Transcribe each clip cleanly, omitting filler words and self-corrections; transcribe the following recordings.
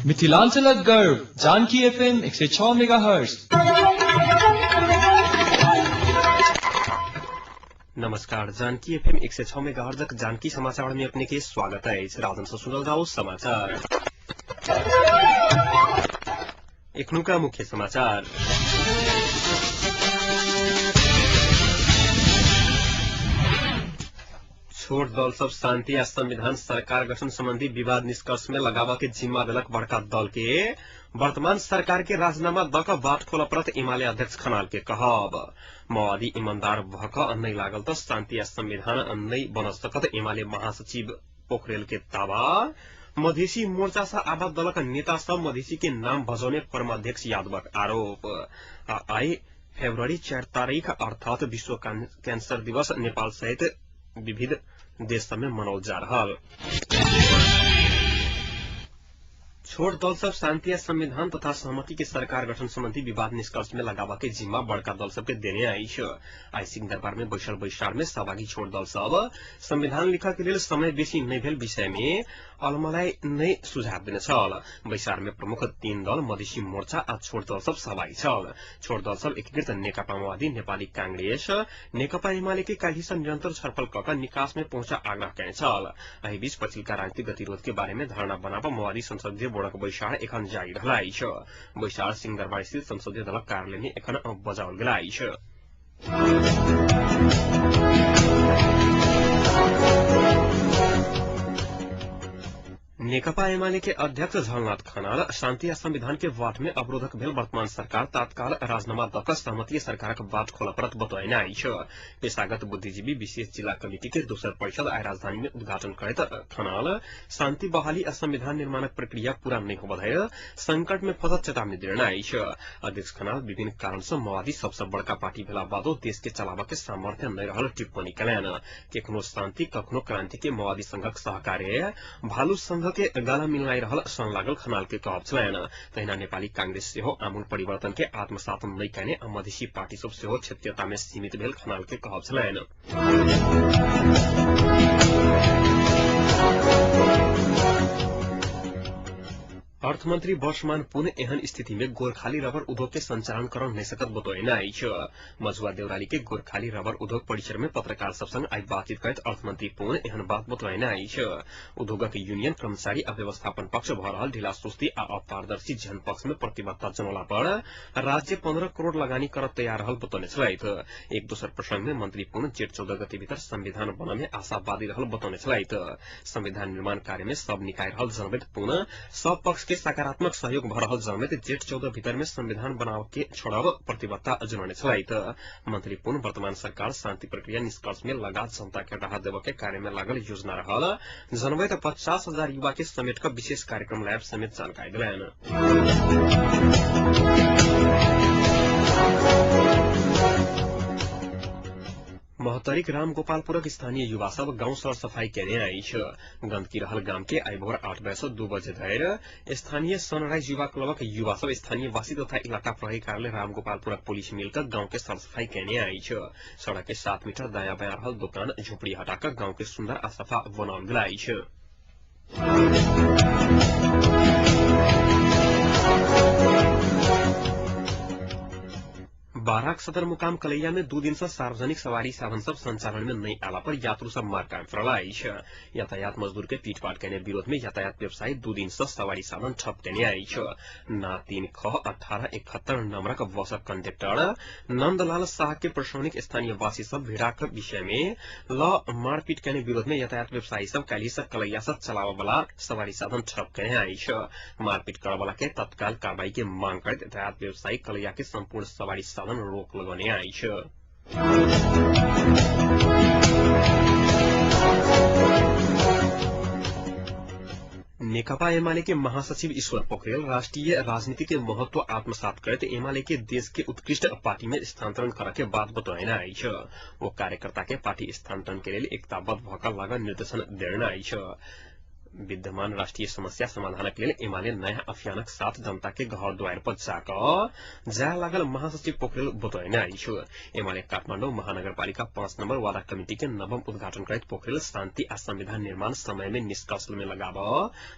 मिथिलांचलक गर्व Janaki FM 106 megahertz. नमस्कार, जानकी एफएम 106 मेगाहर्ट्ज जानकी समाचार में अपने के स्वागत है। राजन से सुनल जाओ समाचार। इखनु का मुख्य समाचार। छोट दल सब शांति या संविधान सरकार गठन संबंधी विवाद निष्कर्ष में लगावा के जिम्मा दिलक बड़का दल के वर्तमान सरकार के राजीनामा दक बाट खोल परत एमाले अध्यक्ष खनाल के कहब। माओवादी ईमानदार भक अन्नै लागल त शांति या संविधान अन्नै बन सकत एमाले महासचिव पोखरेल के दावा। मधेसी मोर्चा सा आवाज दलक नेता सब मधेसी के नाम भजौने परमाध्यक्ष यादवक आरोप। आई फेब्रुअरी 4 तारीख अर्थात विश्व कैंसर दिवस नेपाल सहित विविध देश में मनाओल जा रहा। छोट दल सब शांति या संविधान तथा सहमति के सरकार गठन संबंधी विवाद निष्कर्ष में लगावा के जिम्मा बड़का दल सबके देने आई। आई सिंह दरबार में बैठल बैसार में सहभागी छोट दल सब संविधान लिखा के लिए समय बेसी नहीं भेल विषय में अलमलाई नै सुझाव देने छल। बैसार में प्रमुख 3 दल मधेसी मोर्चा आ छोट दल सब सहभागी छल। छोट दल सब एकीकृत नेकपा माओवादी, नेपाली कांग्रेस, नेकपा एमाले के काल्हि से निरंतर छलफल कक निकास में पहुंचा आग्रह कैने छल। एहि बीच पछिल्का राजनीतिक गतिरोध के बारे में धारणा बनाव माओवादी संसदीय बोर्डक बैसार एखन जारी रहलाई छ। बैसार सिंहदरबार स्थित संसदीय दलक कार्यालय में एखन बजाओल गेलाई छ। नेकपा एमाले के अध्यक्ष झलनाथ खनाल शांति या संविधान के वाट में अवरोधक भेल वर्तमान सरकार तात्काल राजीनामा दक सहमति सरकारक बाट खोल परत बतौन आई छ। पेशागत बुद्धिजीवी विशेष जिला कमिटी के दोसर परिषद आइ राजधानी में उद्घाटन करत खनाल शांति बहाली आ संविधान निर्माणक प्रक्रिया पूरा नहीं हो भएर संकट में फंसत चेतावनी देने आई छ। अध्यक्ष खनाल विभिन्न कारण से माओवादी सबसे बड़का पार्टी भेला बादो देश के चलावा के सामर्थ्य नहीं रहल टिप्पणी कयलैन। कखनो शांति कखनो क्रांति के माओवादी संघक सहकार्य भालू संघ के गाला मिलाई रहल सन लागल खनाल के कहब छलैन। तहिना नेपाली कांग्रेस सेहो आमूल परिवर्तन के आत्मसात नहीं कैने आ मधेसी पार्टी सब सेहो क्षेत्रीयता में सीमित भेल खनाल के कहब छलैन। अर्थमंत्री वर्षमान पुन एहन स्थिति में गोरखाली रबर उद्योग के संचालन कर नहीं सकत बतौन आई छ। मझुआ देवराली के गोरखाली रबर उद्योग परिसर में पत्रकार सब संग आई बातचीत करत अर्थमंत्री पुन एहन बात बतौन आई छ। उद्योगक यूनियन कर्मचारी आ व्यवस्थापन पक्ष भ रहल ढिला सुस्ती आ अपारदर्शी जन पक्ष में प्रतिबद्धता जमला पर राज्य 15 करोड़ लगानी कर तैयार रहल बतौने छलैथ। एक दोसर प्रसंग में मंत्री पुन जेठ 14 गते भीतर संविधान बन में आशावादी रहल बतौने छलैथ। संविधान निर्माण कार्य में सब निकाय रहल जनवैत पुन सब पक्ष के सकारात्मक सहयोग भ रहल जनवैत जेठ 14 भीतर में संविधान बनाव के छोड़ब प्रतिबद्धता जनाउने छलैथ। मंत्री पुन वर्तमान सरकार शांति प्रक्रिया निष्कर्ष में लगात जनता के राहत देव के कार्य में लागल योजना रहल जनवैत 50,000 युवा के समेट का विशेष कार्यक्रम लैब समेत जानकारी दिलैन। महतरिक राम गोपालपुरक स्थानीय युवा सब गांव सर सफाई केने आई छ। गंदगी रहल गांव के आई भोर 8 बजे से 2 बजे धरि स्थानीय सनराइज युवा क्लबक युवा सब स्थानीय वासी तथा इलाका प्रहरी कार्यालय राम गोपालपुरक पुलिस मिलकर गांव के सर सफाई केने आई छ। सड़क के 7 मीटर दायां बायां रहल दुकान झोपड़ी हटाकर गांव के सुंदर आ सफा बनाओल गेल छ। बाराक सदर मुकाम कलैया में 2 दिन से सार्वजनिक सवारी साधन सब संचालन में नहीं आला पर यात्रु सब मार कायम फरलाई छ। यातायात मजदूर के पीटपाट करने विरोध में यातायात व्यवसायी 2 दिन से सवारी साधन ठप करने आई छ। ना 3 ख 1871 नंबरक बसक कंडक्टर नंदलाल शाह के प्रशासनिक स्थानीय वासी सब भिड़ाक विषय में मारपीट करने विरोध में यातायात व्यवसायी सब काल्हि से कलैया से चलावे वाला सवारी साधन ठप करने आई छ। मारपीट करे वाला के तत्काल कार्रवाई के मांग करत यातायात व्यवसायी कलैया के संपूर्ण सवारी साधन रोक लगाने आई छ। नेकपा एमाले के महासचिव ईश्वर पोखरेल राष्ट्रीय राजनीति के महत्व आत्मसात करते एमाले के देश के उत्कृष्ट पार्टी में स्थानांतरण करे के बात बतौन आई छ। वो कार्यकर्ता के पार्टी स्थानांतरण के लिए एकताबद्ध भकर लगा निर्देशन देने आई छ। विद्यमान राष्ट्रिय समस्या समाधानक लेल एमाले नयाँ अभियानक साथ जनता के घर द्वार पर जाकर जाय लागल महासचिव पोखरेल बतौने अछि। एमाले काठमाडौँ महानगरपालिका 5 नंबर वार्ड कमिटी के नवम उद्घाटन करैत पोखरेल शांति आ संविधान निर्माण समय में निष्कर्ष में लगाब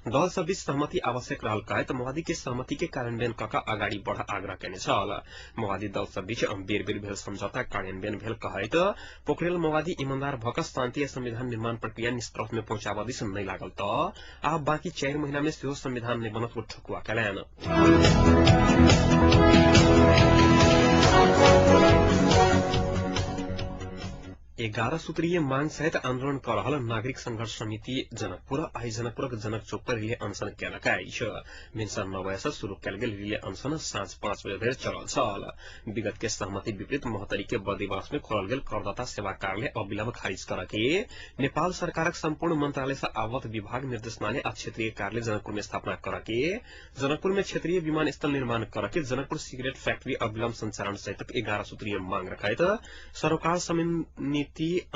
दल सब बीच सहमति आवश्यक रहल कहैत माओवादी के सहमति के कार्यान्वयन कऽ आगाड़ी बढ़ आग्रह केने छल। माओवादी दल सब बीच बेर बेर भेल समझौता कार्यान्वयन भेल कहैत पोखरेल माओवादी ईमानदार भऽ शांति आ संविधान निर्माण प्रक्रिया निष्कर्ष में पहुंचाबा दिस नहीं लागल तऽ आब बाँकी 4 महीना में सेहो संविधान नहीं बनत वो ठकुआ कैलन। 11 सूत्रीय मांग सहित आंदोलन कर रहल नागरिक संघर्ष समिति जनकपुर आई जनकपुरक जनक चौक पर रिले अनशन केलक अछि। भिनसर 9 बजे से शुरू कयल गेल रिले अनशन साँझ 5 बजे धरि चलल छल। विगत के सहमति विपरीत मोहतरी के बर्दिवास में खोलल गेल करदाता सेवा कार्यालय अविलंब खारिज करके नेपाल सरकारक संपूर्ण मंत्रालय से आवत विभाग निर्देशनालय आ क्षेत्रीय कार्यालय जनकपुर में स्थापना करके जनकपुर में क्षेत्रीय विमानस्थल निर्माण करके जनकपुर सिगरेट फैक्ट्री अविलंब संचालन सहित 11 सूत्रीय मांग रखाइत सरोकार समिति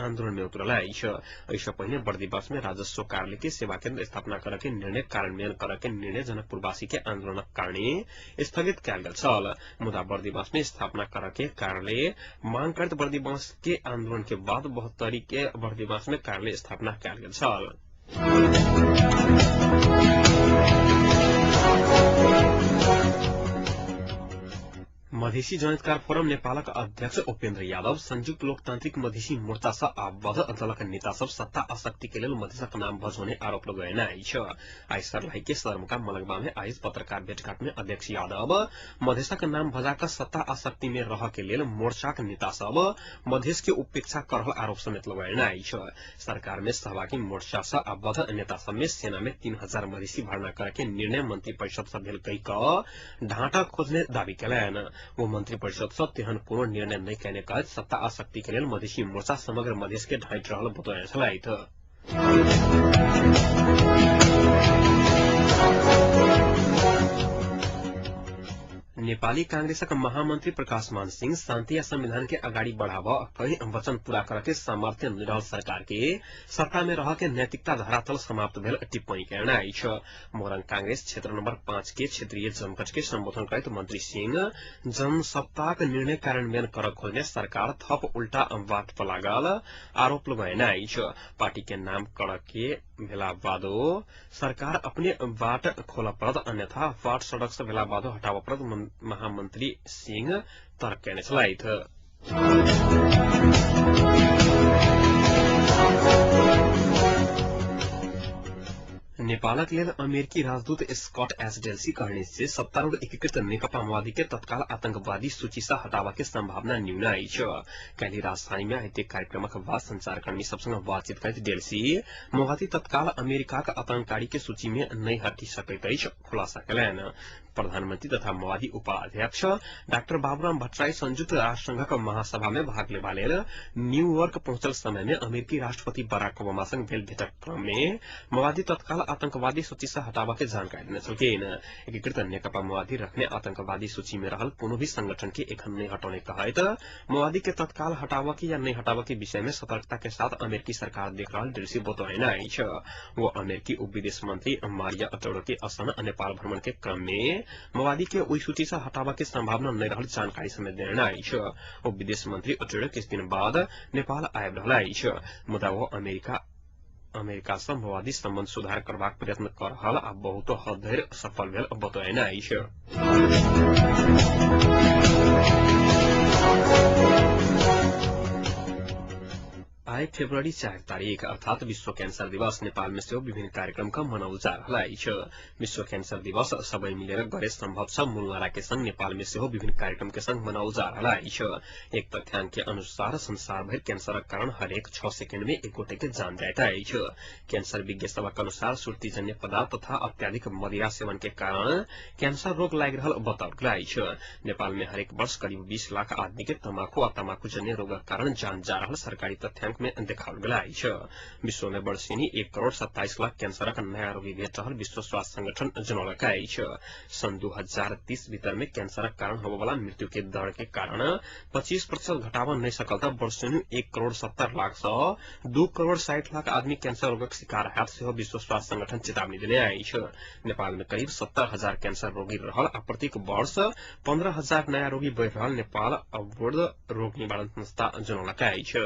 आंदोलन में उतरल अछि। ऐसे पहले बर्दिवास में राजस्व कार्यालय के सेवा केंद्र स्थापना करके निर्णय कार्यान्वयन करके निर्णय जनकपुरवासी के आंदोलनक कारणे स्थगित कयल गेल छल। मुदा बर्दिवास में स्थापना करके कार्यालय मांग करैत बर्दिवास के आंदोलन के बाद 72 के बर्दिवास में कार्यालय स्थापना कयल गेल छल। मधेसी जनहितकार फोरम नेपालक अध्यक्ष उपेन्द्र यादव संयुक्त लोकतांत्रिक मधेसी मोर्चा सँ आबद्ध दलक नेता सब सत्ता आ शक्ति के लेल मधेसक नाम भजोने आरोप लगौने अछि। आई सर्लाही के सदरमुकाम मलंगवा में आयोजित पत्रकार भेटघाट में अध्यक्ष यादव मधेसक नाम भजाकर सत्ता आ शक्ति में रह के लेल मोर्चाक नेता सब मधेस के उपेक्षा कर रहल आरोप समेत लगौने अछि। सरकार में सहभागी मोर्चा सँ आबद्ध नेता सब में सेना में 3000 मधेसी भर्ना करके निर्णय मंत्री परिषद से भेल कहि कऽ ढांचा खोजने दावी कयलनि। वो मंत्री परिषद से तेहन कोनो निर्णय नहीं कहने कहत सत्ता आ शक्ति के लेल मधेसी मोर्चा समग्र मधेश के ढांट रहल बतौने छलथि। नेपाली कांग्रेसक महामंत्री प्रकाश मान सिंह शांति आ संविधान के अगाडि बढ़ावा कई वचन पूरा करके सामर्थ्य निरल सरकार के सत्ता में रह के नैतिकता धरातल समाप्त भेल टिप्पणी करना अछि। मोरंग कांग्रेस क्षेत्र नंबर 5 के क्षेत्रीय जमघट के संबोधन करते मंत्री सिंह जनसत्ताक निर्णय कार्यान्वयन कर खोजने सरकार थप उल्टा बात पर लागल आरोप लगौने अछि। पार्टी के नाम करके भेला बादो सरकार अपने बाट खोला पड़त अन्यथा बाट सड़क से भेला बादो हटावा पड़त महामंत्री सिंह तर्क केने छलथि। नेपालक लेल अमेरिकी राजदूत स्कॉट एसडेल्सी कहने से सत्तारूढ़ एकीकृत नेकपा माओवादी के तत्काल आतंकवादी सूची से हटावा के संभावना न्यून अछि। काल्हि राजधानी में आयोजित कार्यक्रमक बाद संचारकर्मी सब संग बातचीत करैत डेल्सी माओवादी तत्काल अमेरिकाक आतंककारी के सूची में नहीं हटि सकैत अछि खुलासा कयलनि। प्रधानमंत्री तथा माओवादी उपाध्यक्ष डॉक्टर बाबूराम भट्टराई संयुक्त राष्ट्र संघक महासभा में भाग लेबा लेल न्यूयॉर्क पहुंचल समय में अमेरिकी राष्ट्रपति बराक ओबामा संग भेल भेटक क्रम में माओवादी तत्काल आतंकवादी सूची से हटावा के जानकारी देने छलखिन। एकीकृत नेकपा माओवादी रखने आतंकवादी सूची में रहल कोनो भी संगठन के एखन नहीं हटौने कहैत माओवादी के तत्काल हटावा के या नहीं हटावा के विषय में सतर्कता के साथ अमेरिकी सरकार देख रहल डेल्सी बतौने अछि। वो अमेरिकी उप विदेश मंत्री मारिया अटोडो के असम नेपाल भ्रमण के क्रम में माओवादी के ओई सूची से हटावा के संभावना नहीं रहल जानकारी समेत देने अछि। उप विदेश मंत्री अटोडो किछ दिन बाद नेपाल आबि रहल अछि। मुदा वो अमेरिका से माओवादी संबंध सुधार करबाक प्रयत्न कर रहल आ बहुत हद धरि सफल भेल बतौने अछि। आई फरवरी 4 तारीख अर्थात विश्व कैंसर दिवस नेपाल में से विभिन्न कार्यक्रम का मनाउल जा रहा है। विश्व कैंसर दिवस सब मिलेर गरे संभव छ मूलनारा के संग नेपाल में से विभिन्न कार्यक्रम के संग मनाउल जा रहा है। एक तथ्याङ्क के अनुसार संसार भर कैंसर कारण हरेक 6 सेकेंड में एक गोटे के जान जाइत अछि। कैंसर विज्ञ सबक अनुसार सुर्तीजन्य पदार्थ तथा अत्याधिक मदिरा सेवन के कारण कैंसर रोग लागि रहल बताओल गेल अछि। नेपाल में हरेक वर्ष करीब 20 लाख आदमी के तमाकू आ तमाकू जन्य रोगक कारण जान जा रहल सरकारी तथ्याङ्क में में देखाओल गेल अछि। विश्व में वर्षेनी 1,27 करोड़ कैंसरक नया रोगी भेट रहल विश्व स्वास्थ्य संगठन जनौलक अछि। सन 2030 भीतर में कैंसरक कारण होबय वाला मृत्यु के दर के कारण 25% घटावा नहीं सकल त वर्षेनी 1,70 करोड़ से 2,60 करोड़ आदमी कैंसर रोगक शिकार हैत सेहो विश्व स्वास्थ्य संगठन चेतावनी देने अछि। नेपाल में करीब 70,000 कैंसर रोगी रहल आ प्रत्येक वर्ष 15,000 नया रोगी बढ़ि रहल नेपाल अवरोध रोग निवारण संस्था जनौलक अछि।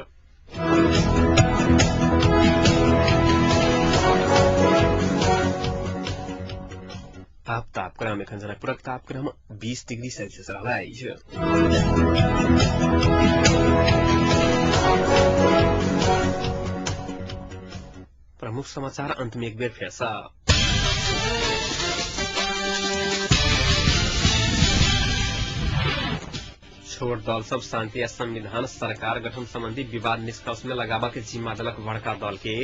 अब तापक्रम एखन जनकपुरक तापक्रम 20 डिग्री सेल्सियस रहल अछि। प्रमुख समाचार अंत में एक बेर फेर सा। छोट दल सब शांति आ संविधान सरकार गठन संबंधी विवाद निष्कर्ष में लगाबा के जिम्मा देलक बड़का दल के।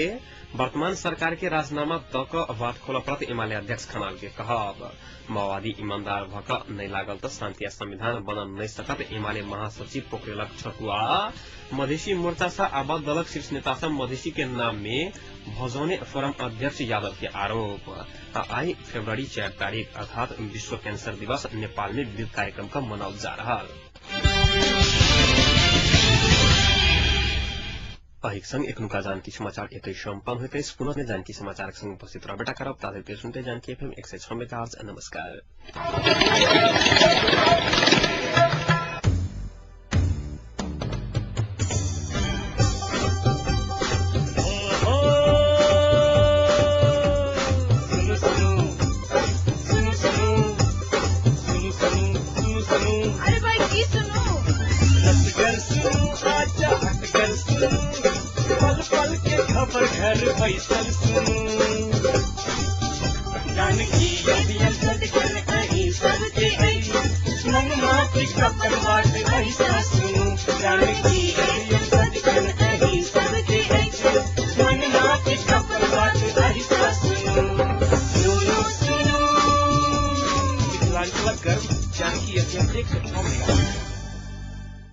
वर्तमान सरकार के राजीनामा द क बात खोल प्रति एमाले अध्यक्ष खनाल के कहब। माओवादी ईमानदार भ क नहीं लागल त शांति आ संविधान बन नहीं सकत एमाले महासचिव पोखरेलक छटुआ। मधेसी मोर्चा सा आबद्ध दलक शीर्ष नेता सब मधेसी के नाम में भजौने फोरम अध्यक्ष यादव के आरोप। आई फरवरी 4 तारीख अर्थात विश्व कैंसर दिवस नेपाल में विविध कार्यक्रम का मनावल जा रहा। अहिक संग एखनुका जानकी समाचार एतै सम्पन्न होइत अछि। पुनः जानकी समाचारक संग उपस्थित रहबेटा करब ताधरि के सुनते जानकी एफएम 106 मेगाहर्ट्ज। नमस्कार। घर फैसल जानकी सबके मन माफी कपन बात ऐसा सुनो जानकी सबके मन माफी कपन बात ऐसा सुनो सुनो सुनो। Janaki FM 106 megahertz.